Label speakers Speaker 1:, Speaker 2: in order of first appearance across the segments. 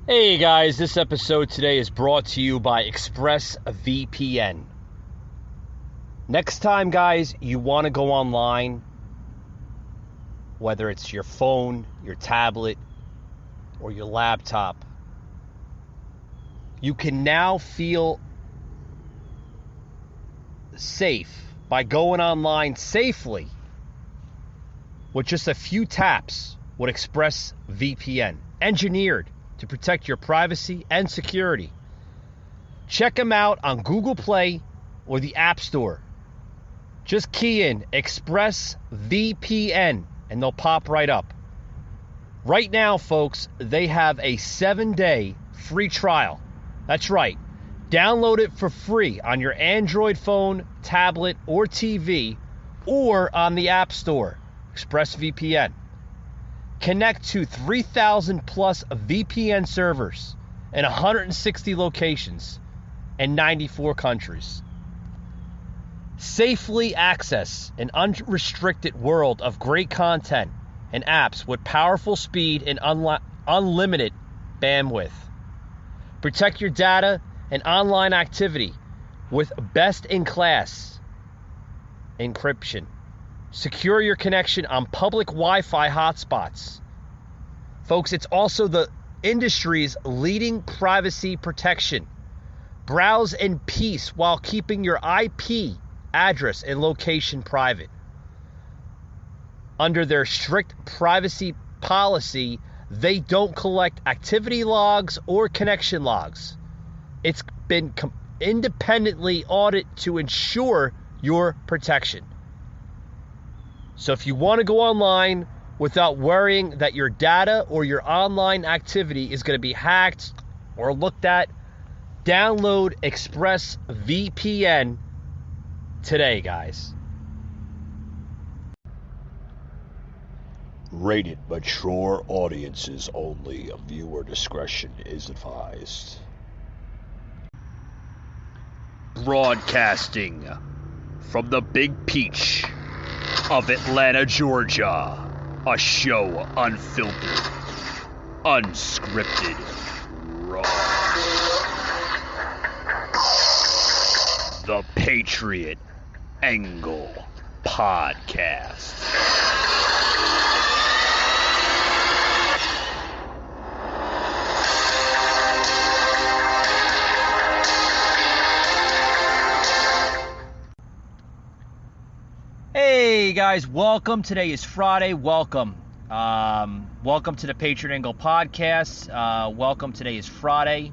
Speaker 1: Hey guys, this episode today is brought to you by ExpressVPN. Next time, guys, you want to go online, whether it's your phone, your tablet, or your laptop, you can now feel safe by going online safely with just a few taps with ExpressVPN, engineered to protect your privacy and security. Check them out on Google Play or the App Store. Just key in ExpressVPN and they'll pop right up. Right now, folks, they have a 7-day free trial. That's right. Download it for free on your Android phone, tablet, or TV, or on the App Store. ExpressVPN. Connect to 3,000 plus VPN servers in 160 locations in 94 countries. Safely access an unrestricted world of great content and apps with powerful speed and unlimited bandwidth. Protect your data and online activity with best-in-class encryption. Secure your connection on public Wi-Fi hotspots. Folks, it's also the industry's leading privacy protection. Browse in peace while keeping your IP address and location private. Under their strict privacy policy, they don't collect activity logs or connection logs. It's been independently audited to ensure your protection. So if you want to go online without worrying that your data or your online activity is going to be hacked or looked at, download ExpressVPN today, guys.
Speaker 2: Rated mature audiences only. Viewer discretion is advised.
Speaker 1: Broadcasting from the Big Peach of Atlanta, Georgia. A show unfiltered, unscripted, raw. The Patriot Angle Podcast. Hey guys, welcome. Today is Friday. Welcome. Welcome to the Patriot Angle Podcast. Welcome. Today is Friday.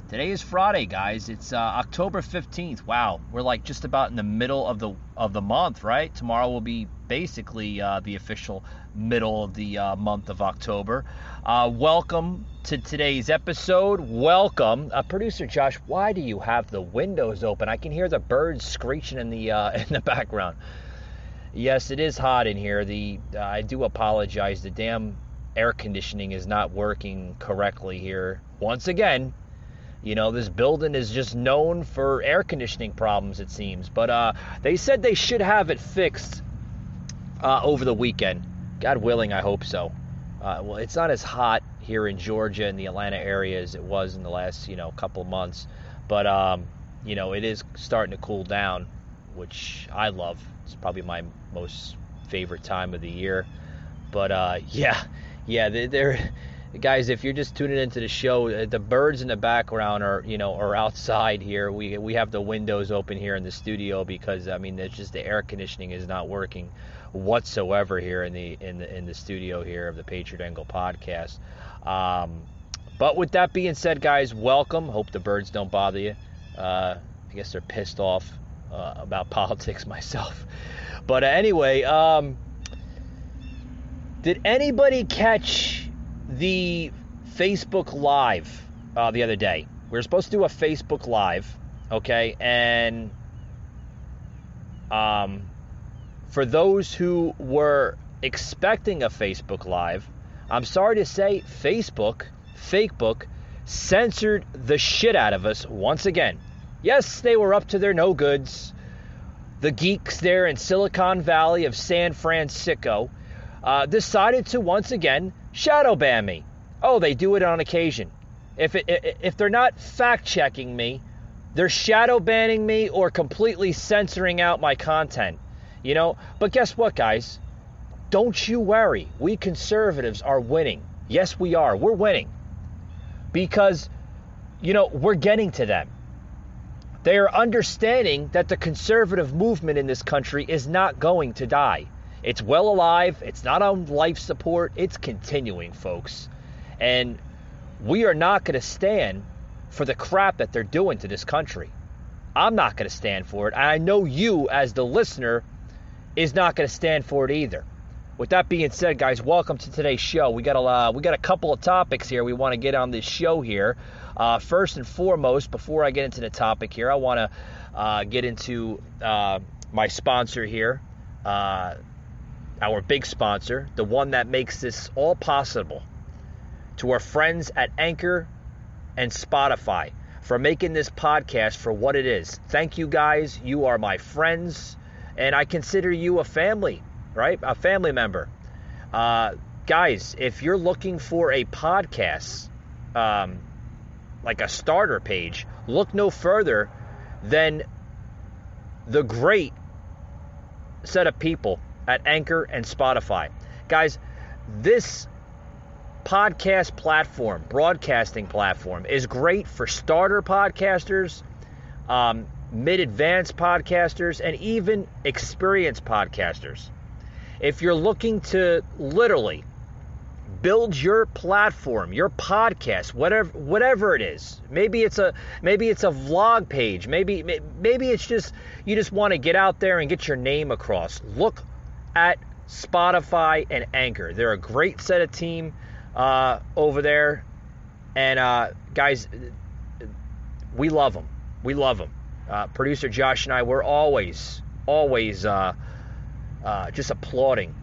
Speaker 1: Today is Friday, guys. It's October 15th. Wow, we're like just about in the middle of the month, right? Tomorrow will be basically the official middle of the month of October. Welcome to today's episode. Welcome, producer Josh. Why do you have the windows open? I can hear the birds screeching in the background. Yes, it is hot in here. I do apologize. The damn air conditioning is not working correctly here. Once again, you know, this building is just known for air conditioning problems, it seems. But they said they should have it fixed over the weekend. God willing, I hope so. Well, it's not as hot here in Georgia and the Atlanta area as it was in the last, couple of months. But, it is starting to cool down, which I love. It's probably my most favorite time of the year. But, they're guys, if you're just tuning into the show, the birds in the background are outside here. We have the windows open here in the studio because it's just the air conditioning is not working whatsoever here in the studio here of the Patriot Angle Podcast. But with that being said, guys, welcome. Hope the birds don't bother you. I guess they're pissed off about politics myself. But anyway, did anybody catch the Facebook Live the other day? We were supposed to do a Facebook Live, okay? And for those who were expecting a Facebook Live, I'm sorry to say Fakebook, censored the shit out of us once again. Yes, they were up to their no goods. The geeks there in Silicon Valley of San Francisco decided to once again shadow ban me. Oh, they do it on occasion. If they're not fact-checking me, they're shadow banning me or completely censoring out my content. But guess what, guys? Don't you worry. We conservatives are winning. Yes, we are. We're winning. Because, we're getting to them. They are understanding that the conservative movement in this country is not going to die. It's well alive. It's not on life support. It's continuing, folks. And we are not going to stand for the crap that they're doing to this country. I'm not going to stand for it. And I know you, as the listener, is not going to stand for it either. With that being said, guys, welcome to today's show. We got a couple of topics here we want to get on this show here. First and foremost, before I get into the topic here, I want to get into my sponsor here, our big sponsor, the one that makes this all possible. To our friends at Anchor and Spotify for making this podcast for what it is. Thank you, guys. You are my friends, and I consider you a family, right? A family member. Guys, if you're looking for a podcast, like a starter page, look no further than the great set of people at Anchor and Spotify. Guys, this podcast platform, broadcasting platform, is great for starter podcasters, mid-advanced podcasters, and even experienced podcasters. If you're looking to literally build your platform, your podcast, whatever it is, maybe it's a vlog page, maybe it's just you just want to get out there and get your name across. Look at Spotify and Anchor. They're a great set of team over there, and guys, we love them. Producer Josh and I, we're always just applauding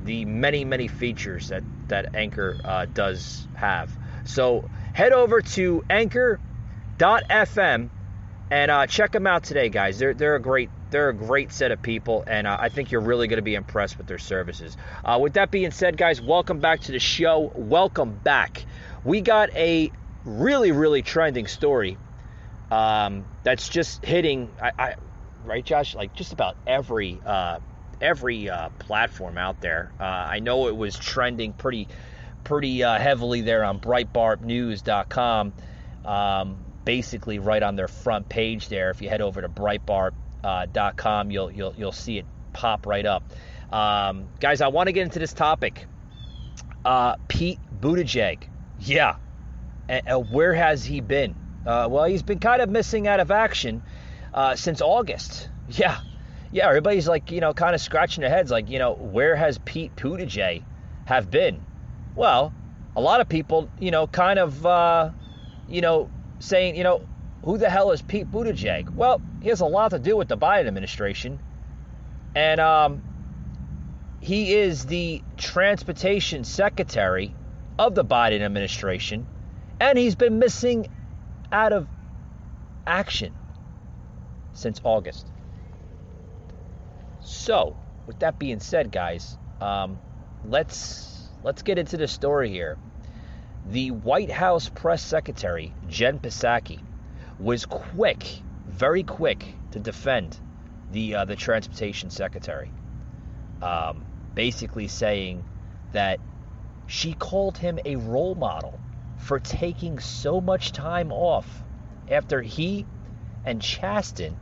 Speaker 1: the many features that Anchor does have. So head over to anchor.fm and check them out today, guys. They're a great set of people, and I think you're really going to be impressed with their services. With that being said, guys, welcome back to the show. Welcome back. We got a really trending story that's just hitting, right, Josh? Like just about every platform out there. I know it was trending pretty heavily there on BreitbartNews.com. Basically, right on their front page there. If you head over to Breitbart.com, you'll see it pop right up. Guys, I want to get into this topic. Pete Buttigieg, yeah, where has he been? Well, he's been kind of missing out of action since August. Yeah, everybody's like, kind of scratching their heads, like, where has Pete Buttigieg have been? Well, a lot of people, kind of, saying, who the hell is Pete Buttigieg? Well, he has a lot to do with the Biden administration, and he is the transportation secretary of the Biden administration, and he's been missing out of action since August. So, with that being said, guys, let's get into the story here. The White House press secretary, Jen Psaki, was very quick to defend the transportation secretary, basically saying that she called him a role model for taking so much time off after he and Chasten,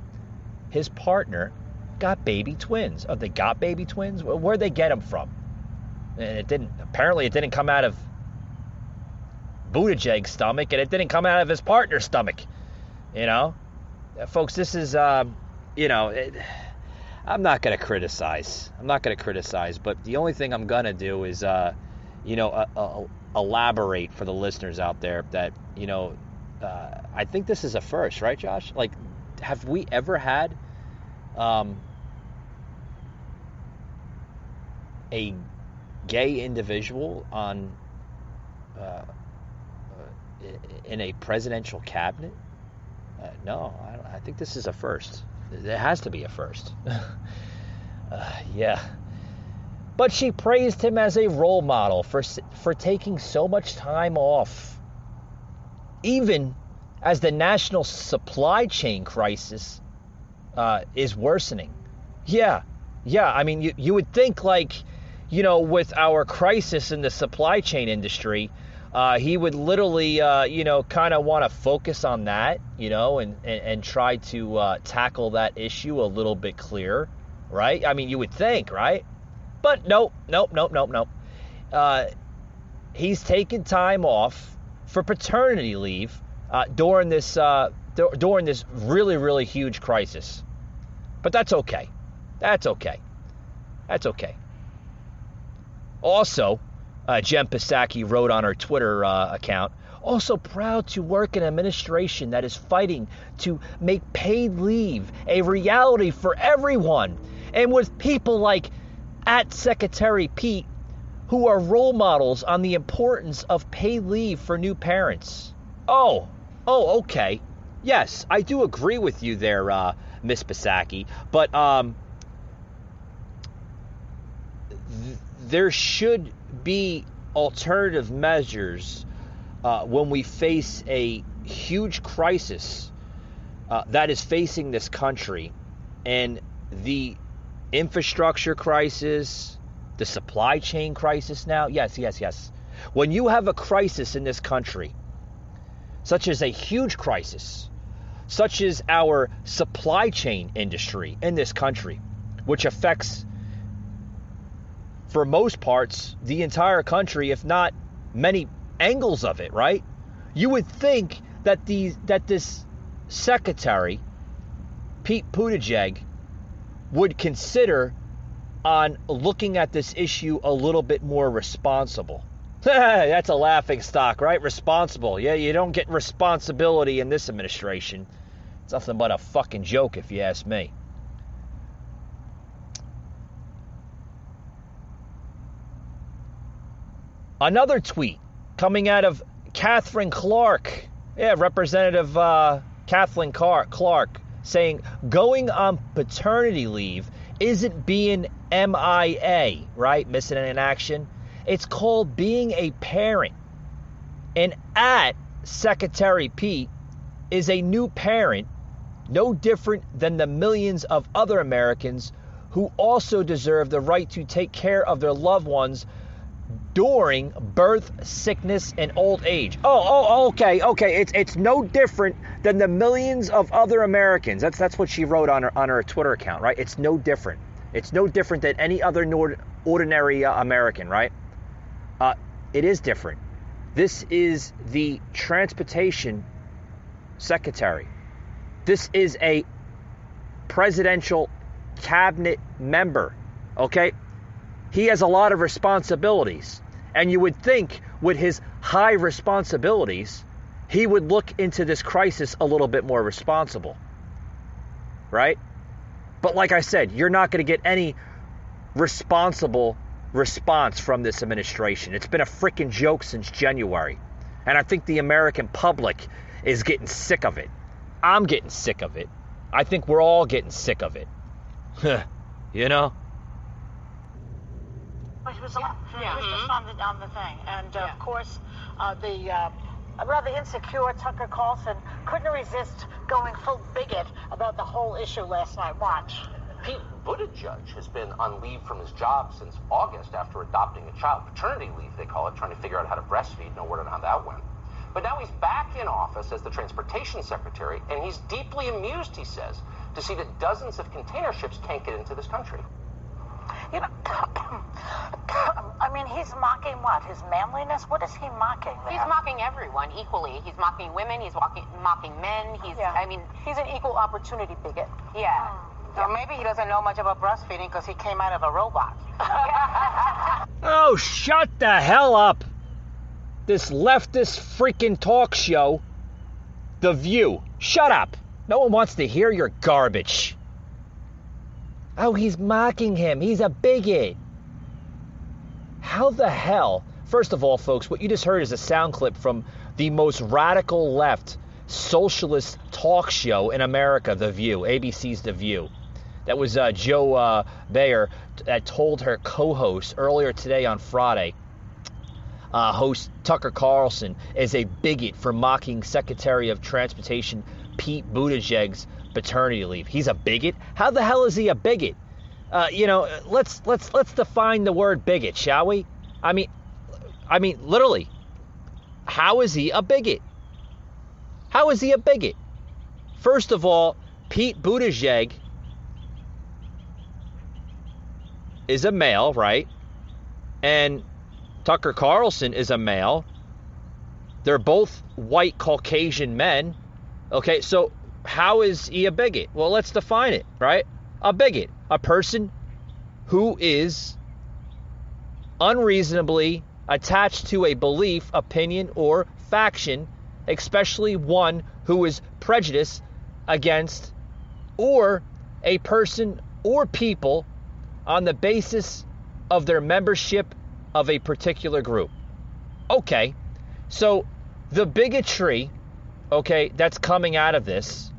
Speaker 1: his partner, got baby twins. Oh, they got baby twins? Where'd they get them from? And it didn't come out of Buttigieg's stomach, and it didn't come out of his partner's stomach. Folks, this is, I'm not going to criticize. But the only thing I'm going to do is, elaborate for the listeners out there that, I think this is a first, right, Josh? Like, have we ever had a gay individual on in a presidential cabinet? No, I think this is a first. It has to be a first. Yeah. But she praised him as a role model for taking so much time off. Even as the national supply chain crisis is worsening. Yeah. I mean, you would think, like, you know, with our crisis in the supply chain industry, he would literally, kind of want to focus on that, and try to tackle that issue a little bit clearer, right? I mean, you would think, right? But nope. He's taken time off for paternity leave during this really, really huge crisis. But that's okay. Also, Jen Psaki wrote on her Twitter account, also proud to work in an administration that is fighting to make paid leave a reality for everyone. And with people like @Secretary Pete, who are role models on the importance of paid leave for new parents. Oh, okay. Yes, I do agree with you there, Miss Psaki. But there should be alternative measures when we face a huge crisis that is facing this country, and the infrastructure crisis, the supply chain crisis now. Yes. When you have a crisis in this country, such as a huge crisis, such as our supply chain industry in this country, which affects, for most parts, the entire country, if not many angles of it, right? You would think that this secretary, Pete Buttigieg, would consider on looking at this issue a little bit more responsible. That's a laughing stock, right? Responsible. Yeah, you don't get responsibility in this administration. It's nothing but a fucking joke, if you ask me. Another tweet coming out of Catherine Clark. Yeah, Representative Kathleen Clark, saying going on paternity leave isn't being MIA, right? Missing in action. It's called being a parent. And @Secretary Pete is a new parent, no different than the millions of other Americans who also deserve the right to take care of their loved ones during birth, sickness, and old age. Okay. It's no different than the millions of other Americans. That's what she wrote on her Twitter account, right? It's no different. It's no different than any other ordinary American, right? It is different. This is the transportation secretary. This is a presidential cabinet member, okay? He has a lot of responsibilities. And you would think with his high responsibilities, he would look into this crisis a little bit more responsible, right? But like I said, you're not going to get any responsible response from this administration. It's been a freaking joke since January. And I think the American public is getting sick of it. I'm getting sick of it. I think we're all getting sick of it. You know?
Speaker 3: She was just on the thing. And, of course, the rather insecure Tucker Carlson couldn't resist going full bigot about the whole issue last night. Watch.
Speaker 4: Pete Buttigieg has been on leave from his job since August after adopting a child. Paternity leave, they call it, trying to figure out how to breastfeed. No word on how that went. But now he's back in office as the transportation secretary, and he's deeply amused, he says, to see that dozens of container ships can't get into this country.
Speaker 3: You know, I mean, he's mocking what? His manliness? What is he mocking there?
Speaker 5: He's mocking everyone equally. He's mocking women. He's mocking men.
Speaker 3: He's an equal opportunity bigot.
Speaker 5: Yeah. Or maybe he doesn't know much about breastfeeding because he came out of a robot.
Speaker 1: Oh, shut the hell up. This leftist freaking talk show, The View. Shut up. No one wants to hear your garbage. Oh, he's mocking him. He's a bigot. How the hell? First of all, folks, what you just heard is a sound clip from the most radical left socialist talk show in America, The View, ABC's The View. That was Joe Bayer told her co-host earlier today on Friday, host Tucker Carlson, is a bigot for mocking Secretary of Transportation Pete Buttigieg's paternity leave. He's a bigot? How the hell is he a bigot? Let's define the word bigot, shall we? I mean, literally, how is he a bigot? How is he a bigot? First of all, Pete Buttigieg is a male, right? And Tucker Carlson is a male. They're both white Caucasian men. Okay, so how is he a bigot? Well, let's define it, right? A bigot, a person who is unreasonably attached to a belief, opinion, or faction, especially one who is prejudiced against, or a person or people on the basis of their membership of a particular group. Okay, so the bigotry, okay, that's coming out of this,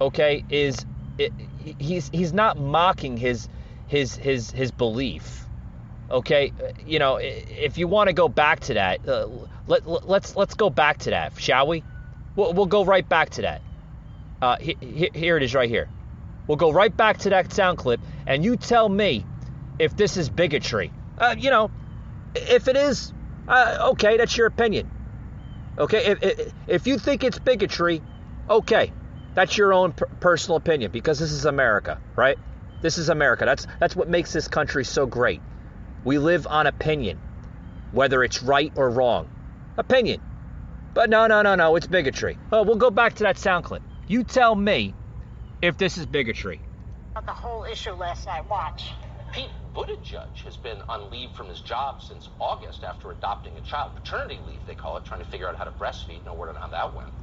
Speaker 1: okay, is he's not mocking his belief. Okay, if you want to go back to that, let's go back to that, shall we? We'll go right back to that. Here it is, right here. We'll go right back to that sound clip, and you tell me if this is bigotry. If it is, okay, that's your opinion. Okay, if you think it's bigotry, okay, that's your own personal opinion, because this is America, right? This is America. That's what makes this country so great. We live on opinion, whether it's right or wrong. Opinion. But no, it's bigotry. Oh, we'll go back to that sound clip. You tell me if this is bigotry.
Speaker 3: The whole issue last night. Watch.
Speaker 4: Pete Buttigieg has been on leave from his job since August after adopting a child. Paternity leave, they call it, trying to figure out how to breastfeed. No word on how that went.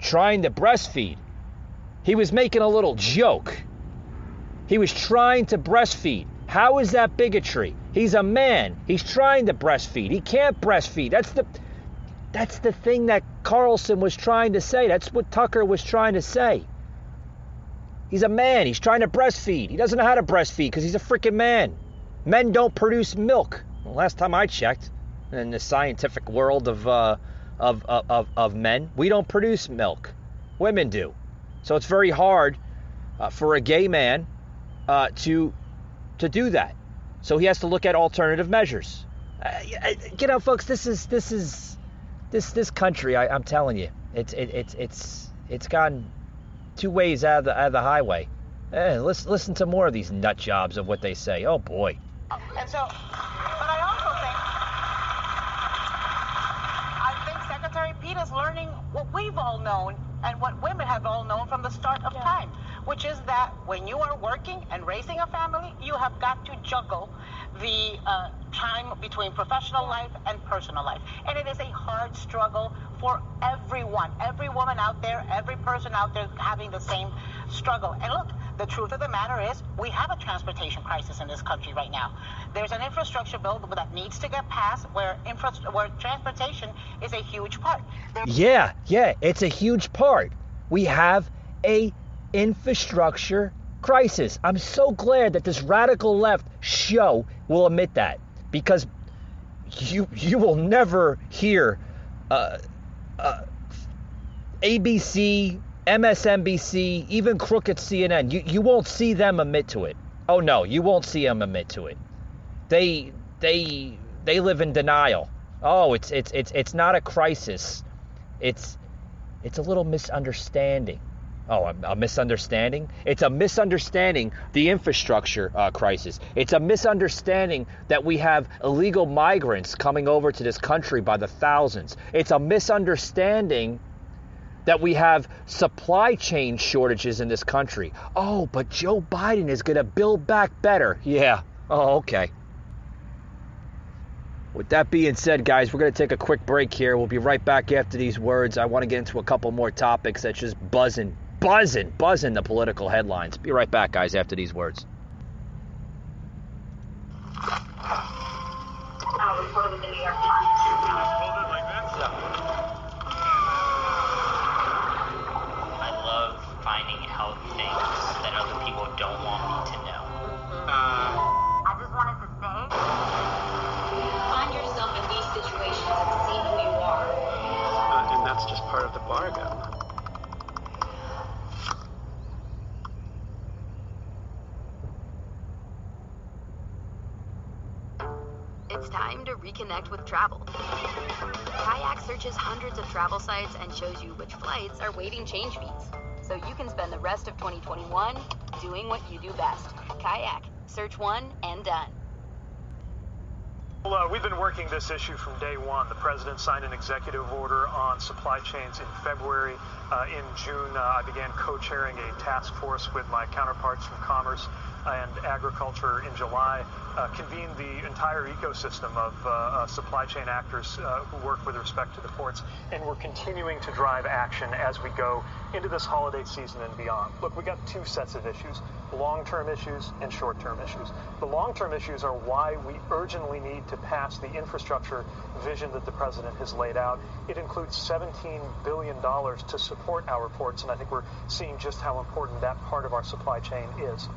Speaker 1: Trying to breastfeed. He was making a little joke. He was trying to breastfeed. How is that bigotry? He's a man. He's trying to breastfeed. He can't breastfeed. That's the thing that Carlson was trying to say. That's what Tucker was trying to say. He's a man. He's trying to breastfeed. He doesn't know how to breastfeed because he's a freaking man. Men don't produce milk. Well, last time I checked, in the scientific world of men, we don't produce milk. Women do. So it's very hard for a gay man to do that. So he has to look at alternative measures. Folks, this country. I'm telling you, it's gone two ways out of the highway. Listen to more of these nut jobs of what they say. Oh boy.
Speaker 5: And so, but I think Secretary Pete is learning what we've all known and what women have all known from the start of time, which is that when you are working and raising a family, you have got to juggle the time between professional life and personal life. And it is a hard struggle for everyone, every woman out there, every person out there having the same struggle. And look, the truth of the matter is we have a transportation crisis in this country right now. There's an infrastructure bill that needs to get passed where transportation is a huge part.
Speaker 1: Yeah, it's a huge part. We have a infrastructure crisis. I'm so glad that this radical left show will admit that, because you will never hear ABC, MSNBC, even crooked CNN. You won't see them admit to it. Oh no, you won't see them admit to it. They live in denial. Oh, it's not a crisis. It's a little misunderstanding. Oh, a misunderstanding? It's a misunderstanding, the infrastructure crisis. It's a misunderstanding that we have illegal migrants coming over to this country by the thousands. It's a misunderstanding that we have supply chain shortages in this country. Oh, but Joe Biden is going to build back better. Yeah. Oh, okay. With that being said, guys, we're going to take a quick break here. We'll be right back after these words. I want to get into a couple more topics that's just buzzing the political headlines. Be right back, guys, after these words.
Speaker 6: I love finding out things that other people don't want me to know. reconnect with travel. Kayak searches hundreds of travel sites and shows you which flights are waiving change fees, so you can spend the rest of 2021 doing what you do best. Kayak. Search one and done.
Speaker 7: Well, we've been working this issue from day one. The president signed an executive order on supply chains in February. In June, I began co-chairing a task force with my counterparts from Commerce and Agriculture in July, convened the entire ecosystem of supply chain actors who work with respect to the ports, and we're continuing to drive action as we go into this holiday season and beyond. Look, we got two sets of issues, long-term issues and short-term issues. The long-term issues are why we urgently need to pass the infrastructure vision that the president has laid out. It includes $17 billion to support our ports, and I think we're seeing just how important that part of our supply chain is.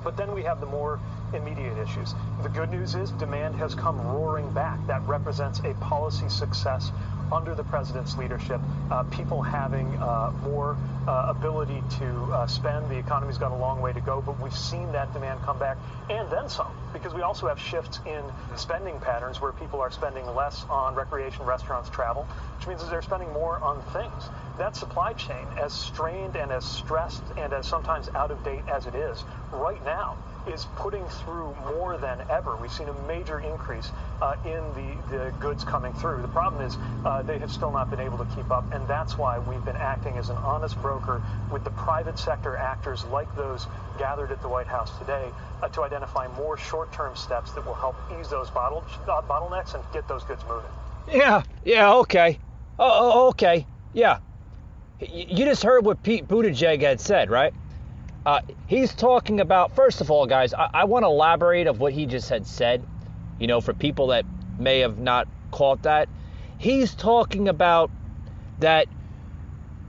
Speaker 7: But then we have the more immediate issues. The good news is demand has come roaring back. That represents a policy success under the president's leadership. People having more ability to spend. The economy's got a long way to go, but we've seen that demand come back and then some, because we also have shifts in spending patterns where people are spending less on recreation, restaurants, travel, which means that they're spending more on things. That supply chain, as strained and as stressed and as sometimes out of date as it is right now, is putting through more than ever. We've seen a major increase in the goods coming through. The problem is they have still not been able to keep up, and that's why we've been acting as an honest broker with the private sector actors like those gathered at the White House today to identify more short-term steps that will help ease those bottlenecks and get those goods moving.
Speaker 1: Yeah, okay. Okay, yeah. You just heard what Pete Buttigieg had said, right? He's talking about, first of all, guys, I want to elaborate of what he just had said, for people that may have not caught that. He's talking about that,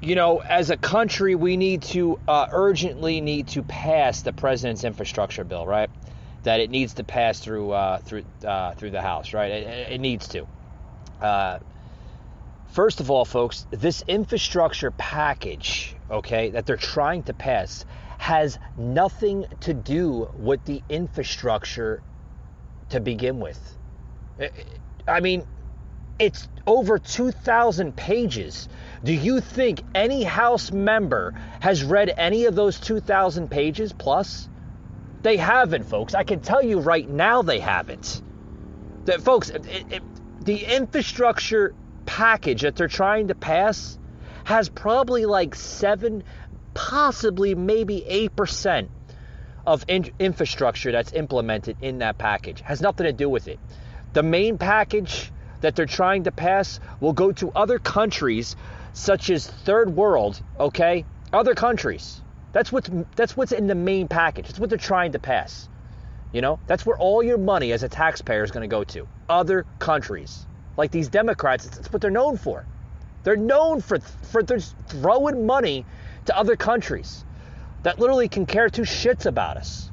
Speaker 1: as a country, we need to urgently need to pass the president's infrastructure bill, right? That it needs to pass through the House, right? It needs to. First of all, folks, this infrastructure package, okay, that they're trying to pass has nothing to do with the infrastructure to begin with. I mean, it's over 2,000 pages. Do you think any House member has read any of those 2,000 pages plus? They haven't, folks. I can tell you right now they haven't. Folks, the infrastructure package that they're trying to pass has probably like 7, possibly maybe 8% of infrastructure that's implemented in that package. Has nothing to do with it. The main package that they're trying to pass will go to other countries such as third world, okay? Other countries. That's what's in the main package. That's what they're trying to pass. That's where all your money as a taxpayer is going to go to. Other countries. Like these Democrats, that's what they're known for. They're known for just throwing money to other countries that literally can care two shits about us.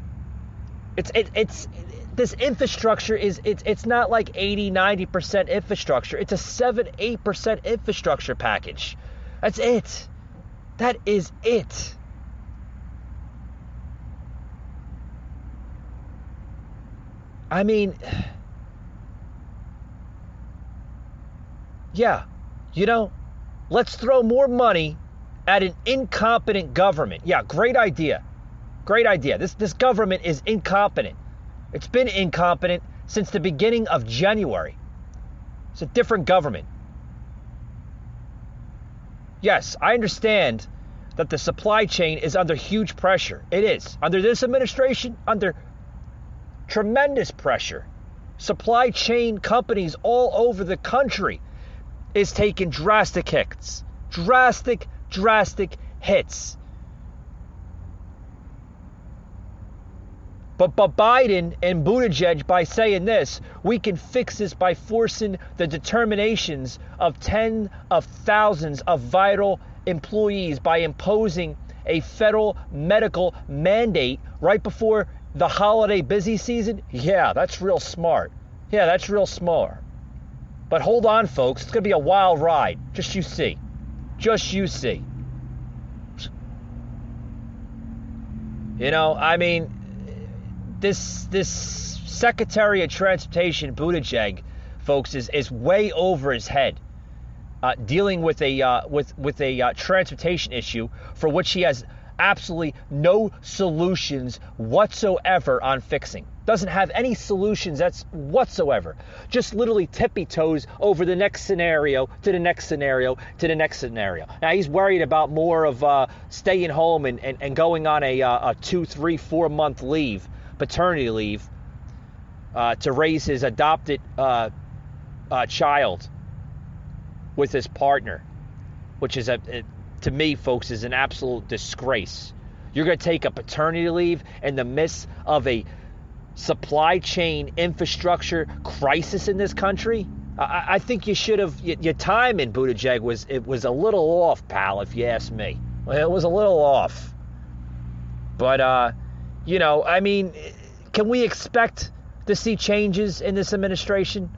Speaker 1: It's this infrastructure it's not like 80-90% infrastructure. It's a 7-8% infrastructure package. That's it. That is it. I mean, yeah, let's throw more money at an incompetent government. Yeah, great idea. Great idea. This government is incompetent. It's been incompetent since the beginning of January. It's a different government. Yes, I understand that the supply chain is under huge pressure. It is. Under this administration, under tremendous pressure. Supply chain companies all over the country is taking drastic hits. Drastic hits. But Biden and Buttigieg, by saying this, we can fix this by forcing the determinations of tens of thousands of vital employees by imposing a federal medical mandate right before the holiday busy season. Yeah, that's real smart. But hold on, folks. It's going to be a wild ride. Just you see. I mean, this Secretary of Transportation, Buttigieg, folks, is way over his head, dealing with a transportation issue for which he has absolutely no solutions whatsoever on fixing. Doesn't have any solutions whatsoever. Just literally tippy toes over the next scenario to the next scenario to the next scenario. Now he's worried about more of staying home and going on a 2, 3, 4 month leave, paternity leave, to raise his adopted child with his partner, which is to me, folks, is an absolute disgrace. You're going to take a paternity leave in the midst of a supply chain infrastructure crisis in this country? I think you should have, your timing, Buttigieg, was a little off, pal, if you ask me. It was a little off. But, I mean, can we expect to see changes in this administration?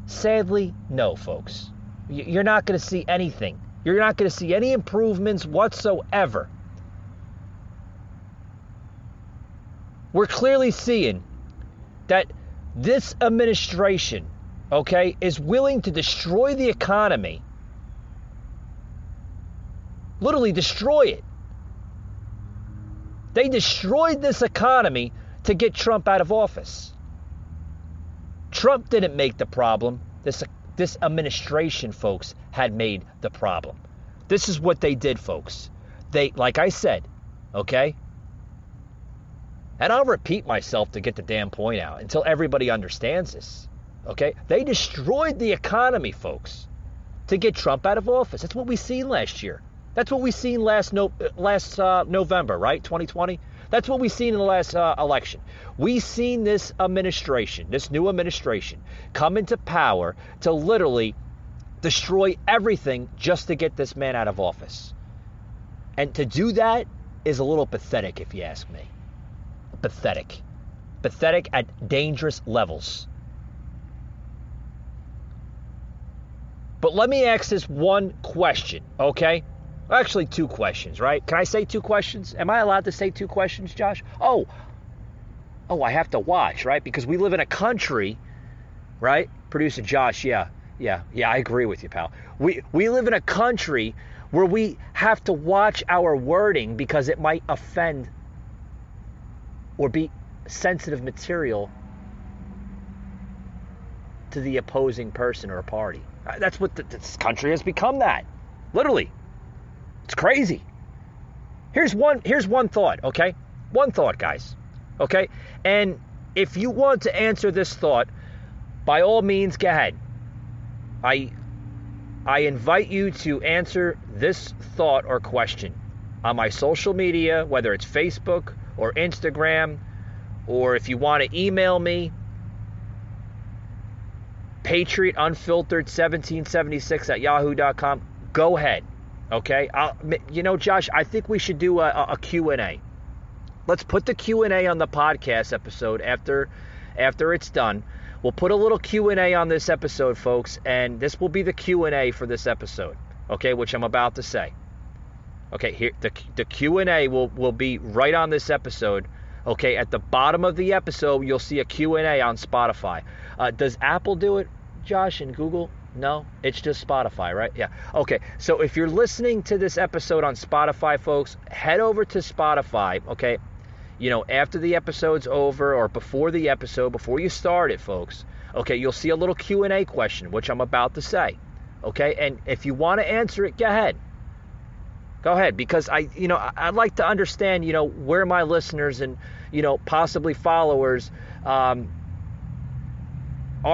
Speaker 1: Sadly, no, folks. You're not going to see anything. You're not going to see any improvements whatsoever. We're clearly seeing that this administration, okay, is willing to destroy the economy. Literally destroy it. They destroyed this economy to get Trump out of office. Trump didn't make the problem. This administration, folks, had made the problem. This is what they did, folks. They, like I said, okay? And I'll repeat myself to get the damn point out until everybody understands this, okay? They destroyed the economy, folks, to get Trump out of office. That's what we seen last year. That's what we seen last November, right? 2020. That's what we seen in the last election. We seen this administration, this new administration, come into power to literally destroy everything just to get this man out of office. And to do that is a little pathetic, if you ask me. Pathetic. Pathetic at dangerous levels. But let me ask this one question, okay? Actually, 2 questions, right? Can I say 2 questions? Am I allowed to say 2 questions, Josh? Oh, I have to watch, right? Because we live in a country, right? Producer Josh, yeah, I agree with you, pal. We live in a country where we have to watch our wording because it might offend or be sensitive material to the opposing person or party. That's what this country has become, that. Literally. It's crazy. Here's one thought, okay? One thought, guys. Okay? And if you want to answer this thought, by all means, go ahead. I invite you to answer this thought or question on my social media, whether it's Facebook or Instagram, or if you want to email me, patriotunfiltered1776@yahoo.com. Go ahead. Okay, Josh, I think we should do a Q&A. Let's put the Q&A on the podcast episode after it's done. We'll put a little Q&A on this episode, folks, and this will be the Q&A for this episode, okay, which I'm about to say. Okay, here the Q&A will be right on this episode. Okay, at the bottom of the episode, you'll see a Q&A on Spotify. Does Apple do it, Josh, and Google? No, it's just Spotify, right? Yeah. Okay, so if you're listening to this episode on Spotify, folks, head over to Spotify, okay? After the episode's over or before the episode, before you start it, folks, okay, you'll see a little Q&A question, which I'm about to say, okay? And if you want to answer it, go ahead. Go ahead, because I'd like to understand, where my listeners and, possibly followers are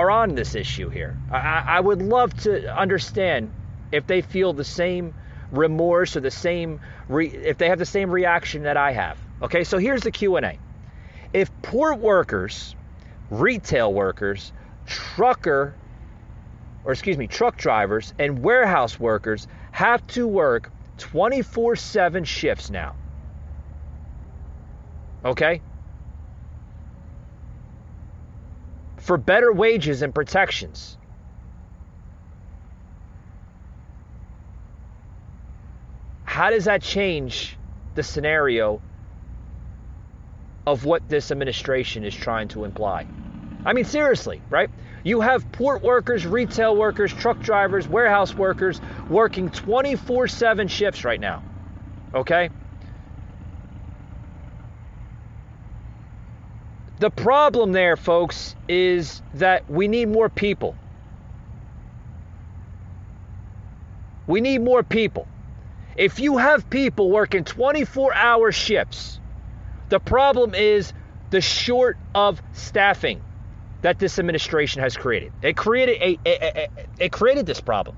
Speaker 1: on this issue here. I would love to understand if they feel the same remorse or the same, if they have the same reaction that I have. Okay, so here's the Q&A. If port workers, retail workers, truck drivers, and warehouse workers have to work 24/7 shifts now, okay, for better wages and protections, how does that change the scenario of what this administration is trying to imply? I mean, seriously, right? You have port workers, retail workers, truck drivers, warehouse workers working 24/7 shifts right now. Okay? The problem there, folks, is that we need more people. We need more people. If you have people working 24-hour shifts, the problem is the short of staffing that this administration has created. It created this problem.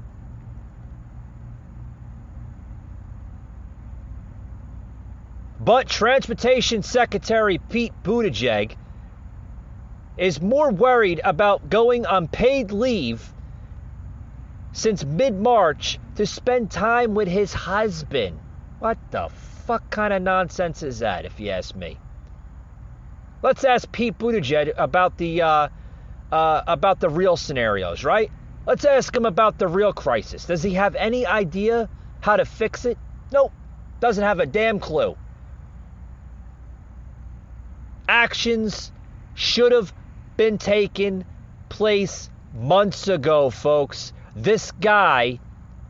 Speaker 1: But Transportation Secretary Pete Buttigieg is more worried about going on paid leave since mid-March to spend time with his husband. What the fuck kind of nonsense is that, if you ask me? Let's ask Pete Buttigieg about the real scenarios, right? Let's ask him about the real crisis. Does he have any idea how to fix it? Nope. Doesn't have a damn clue. Actions should have been taken place months ago, folks. This guy,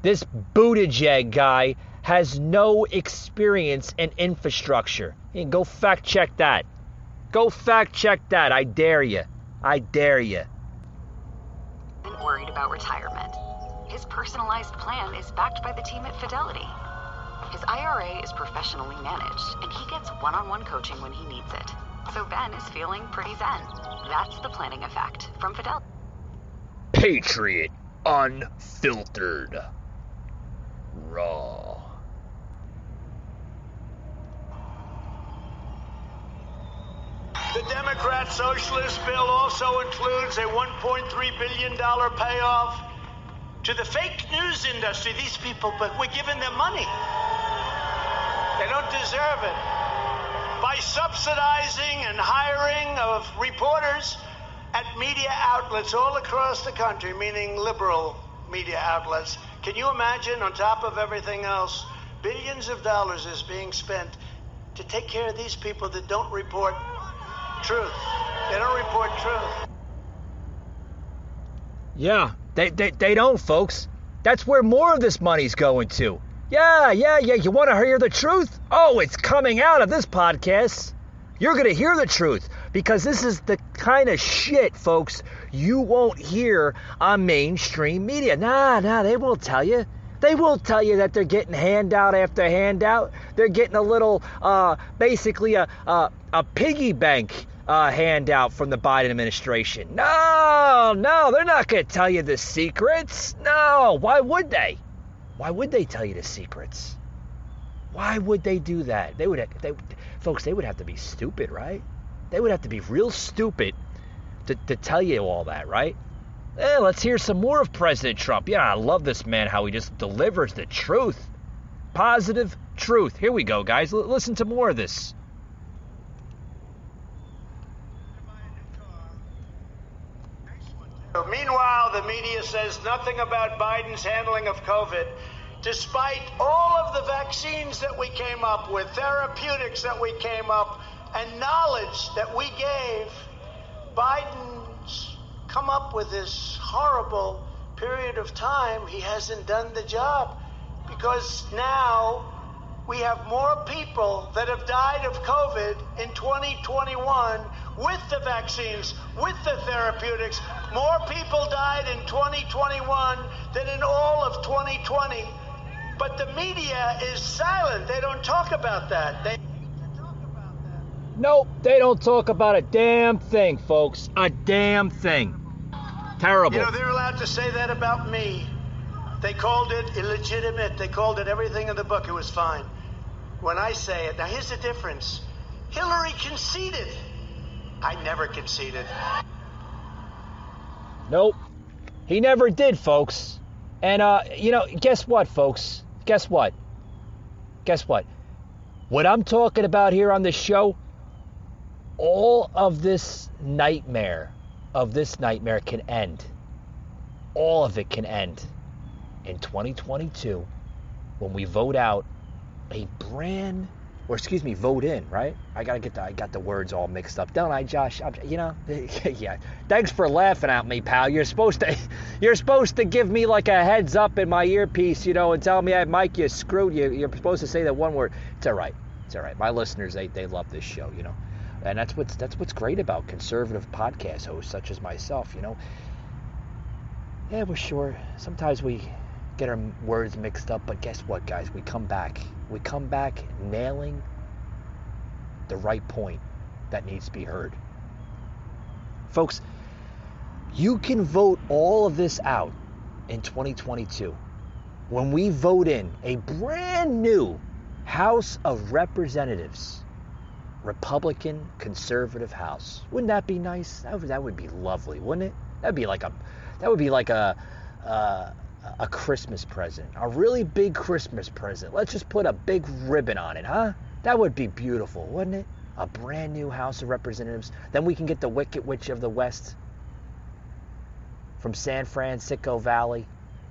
Speaker 1: this Buttigieg guy, has no experience in infrastructure. You can go fact check that. Go fact check that. I dare you. I dare you.
Speaker 6: Worried about retirement. His personalized plan is backed by the team at Fidelity. His IRA is professionally managed, and he gets one-on-one coaching when he needs it. So Ben is feeling pretty zen. That's the planning effect from Fidelity.
Speaker 1: Patriot Unfiltered. Raw.
Speaker 8: The Democrat Socialist bill also includes a $1.3 billion payoff to the fake news industry. These people, but we're giving them money. They don't deserve it. By subsidizing and hiring of reporters at media outlets all across the country, meaning liberal media outlets. Can you imagine, on top of everything else, billions of dollars is being spent to take care of these people that don't report truth. They don't report truth.
Speaker 1: Yeah, they don't, folks. That's where more of this money's going to. Yeah. You want to hear the truth? Oh, it's coming out of this podcast. You're going to hear the truth because this is the kind of shit, folks, you won't hear on mainstream media. Nah, they won't tell you. They won't tell you that they're getting handout after handout. They're getting a little, basically a piggy bank handout from the Biden administration. No, they're not going to tell you the secrets. No, why would they? Why would they tell you the secrets? Why would they do that? Folks, they would have to be stupid, right? They would have to be real stupid to tell you all that, right? Let's hear some more of President Trump. Yeah, I love this man, how he just delivers the truth. Positive truth. Here we go, guys. Listen to more of this.
Speaker 8: Meanwhile, the media says nothing about Biden's handling of COVID, despite all of the vaccines that we came up with, therapeutics that we came up, and knowledge that we gave. Biden's come up with this horrible period of time. He hasn't done the job because now we have more people that have died of COVID in 2021 with the vaccines, with the therapeutics. More people died in 2021 than in all of 2020. But the media is silent. They don't talk about that.
Speaker 1: Nope, they don't talk about a damn thing, folks. A damn thing. Terrible.
Speaker 8: You know, they're allowed to say that about me. They called it illegitimate. They called it everything in the book. It was fine. When I say it, now here's the difference. Hillary conceded. I never conceded.
Speaker 1: Nope. He never did, folks. And, guess what, folks? Guess what? What I'm talking about here on this show, all of this nightmare can end. All of it can end in 2022 when we vote out a brand or excuse me, vote in, right? I got the words all mixed up, don't I, Josh? Yeah. Thanks for laughing at me, pal. You're supposed to give me like a heads up in my earpiece, and tell me, hey, Mike, you screwed. You're supposed to say that one word. It's all right. My listeners, they love this show, and that's what's great about conservative podcast hosts such as myself, Yeah, we're sure. Sometimes we get our words mixed up, but guess what, guys? We come back nailing the right point that needs to be heard. Folks, you can vote all of this out in 2022 when we vote in a brand new House of Representatives, Republican conservative House. Wouldn't that be nice? That would be lovely, wouldn't it? That would be like a Christmas present, a really big Christmas present. Let's just put a big ribbon on it, huh? That would be beautiful, wouldn't it? A brand new House of Representatives. Then we can get the Wicked Witch of the West from San Francisco Valley,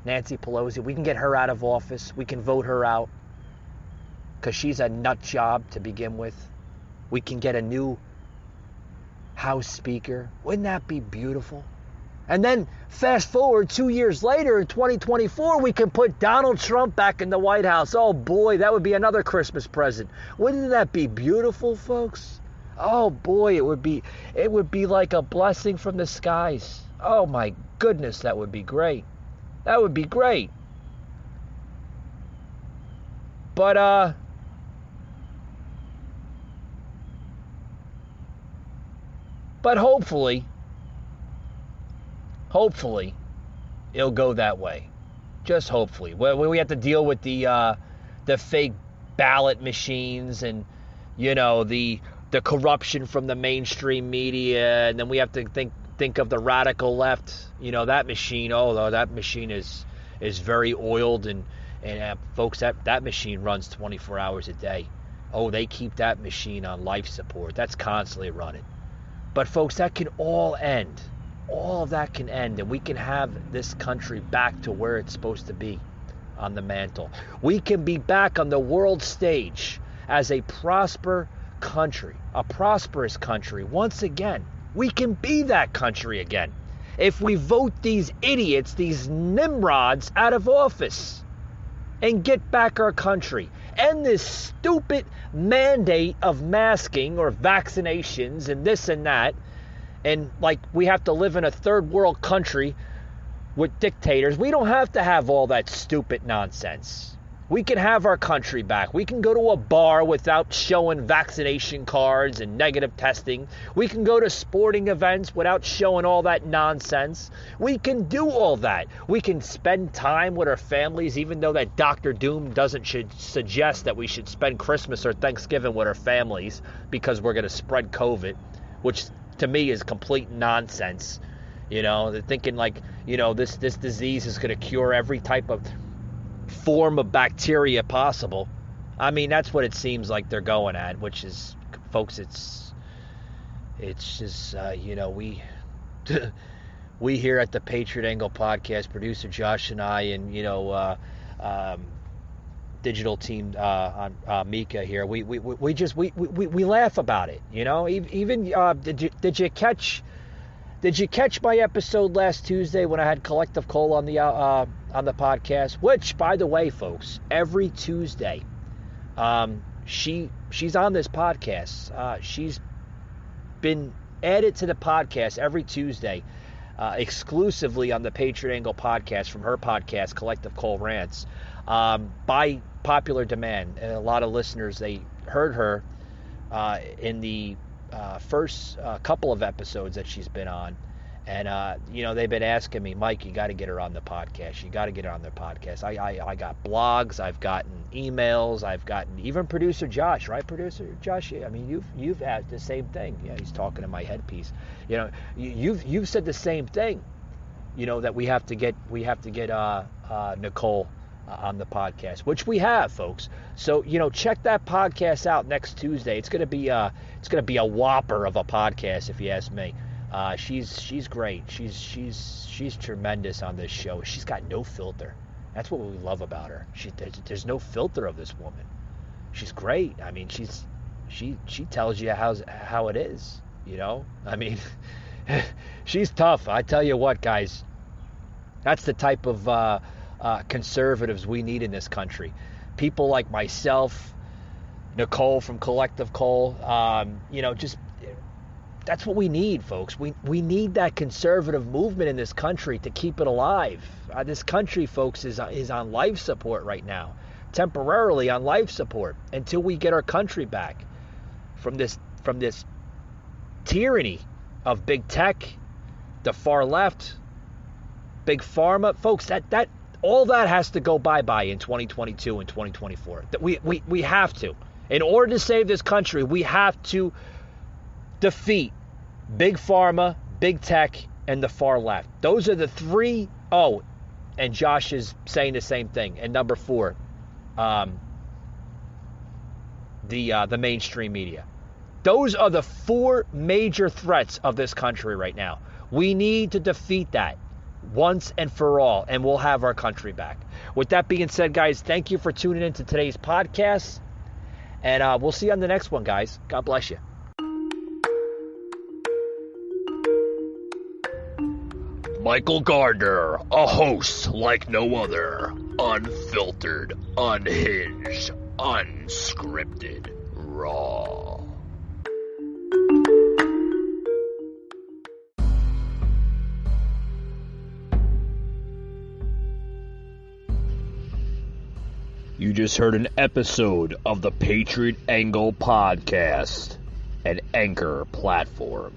Speaker 1: Nancy Pelosi. We can get her out of office. We can vote her out because she's a nut job to begin with. We can get a new House Speaker. Wouldn't that be beautiful? And then fast forward 2 years later in 2024, we can put Donald Trump back in the White House. Oh boy, that would be another Christmas present. Wouldn't that be beautiful, folks? Oh boy, it would be like a blessing from the skies. Oh my goodness, that would be great. That would be great. But hopefully it'll go that way. Just hopefully. Well, we have to deal with the fake ballot machines and the corruption from the mainstream media, and then we have to think of the radical left. That machine. Oh, that machine is very oiled, and folks, that machine runs 24 hours a day. Oh, they keep that machine on life support. That's constantly running. But folks, that can all end. All of that can end, and we can have this country back to where it's supposed to be, on the mantle. We can be back on the world stage as a prosperous country once again. We can be that country again if we vote these idiots, these nimrods, out of office and get back our country. End this stupid mandate of masking or vaccinations and this and that. And like we have to live in a third world country with dictators. We don't have to have all that stupid nonsense. We can have our country back. We can go to a bar without showing vaccination cards and negative testing. We can go to sporting events without showing all that nonsense. We can do all that. We can spend time with our families, even though that Dr. Doom should suggest that we should spend Christmas or Thanksgiving with our families because we're going to spread COVID, which to me is complete nonsense. They're thinking like, this disease is going to cure every type of form of bacteria possible. I mean, that's what it seems like they're going at, which is, folks, it's just, we here at the Patriot Angle podcast, producer Josh and I, and, digital team on Mika here, we laugh about it, even did you catch my episode last Tuesday when I had Collective Coal on the podcast? Which, by the way, folks, every Tuesday, she's on this podcast. She's been added to the podcast every Tuesday, exclusively on the Patriot Angle podcast from her podcast, Collective Coal Rants, by popular demand. And a lot of listeners, they heard her in the first couple of episodes that she's been on, and they've been asking me, Mike, you got to get her on the podcast. You got to get her on the podcast. I got blogs, I've gotten emails, I've gotten even producer Josh, right? Producer Josh, I mean, you've asked the same thing. Yeah, he's talking in my headpiece. You've said the same thing. That we have to get Nicole on the podcast, which we have, folks. So check that podcast out next Tuesday. It's gonna be a whopper of a podcast, if you ask me. She's great. She's tremendous on this show. She's got no filter. That's what we love about her. There's no filter of this woman. she's great. I mean, she tells you how it is, you know? I mean, she's tough. I tell you what, guys, that's the type of conservatives we need in this country. People like myself, Nicole from Collective Cole, just that's what we need, folks. We need that conservative movement in this country to keep it alive. This country, folks, is on life support right now, temporarily on life support until we get our country back from this tyranny of big tech, the far left, big pharma, folks. That all that has to go bye-bye in 2022 and 2024. That we have to. In order to save this country, we have to defeat big pharma, big tech, and the far left. Those are the three. Oh, and Josh is saying the same thing. And number 4, the mainstream media. Those are the 4 major threats of this country right now. We need to defeat that once and for all, and we'll have our country back. With that being said, guys, thank you for tuning in to today's podcast. And we'll see you on the next one, guys. God bless you.
Speaker 2: Michael Gardner, a host like no other. Unfiltered, unhinged, unscripted, raw. You just heard an episode of the Patriot Angle Podcast, an Anchor platform.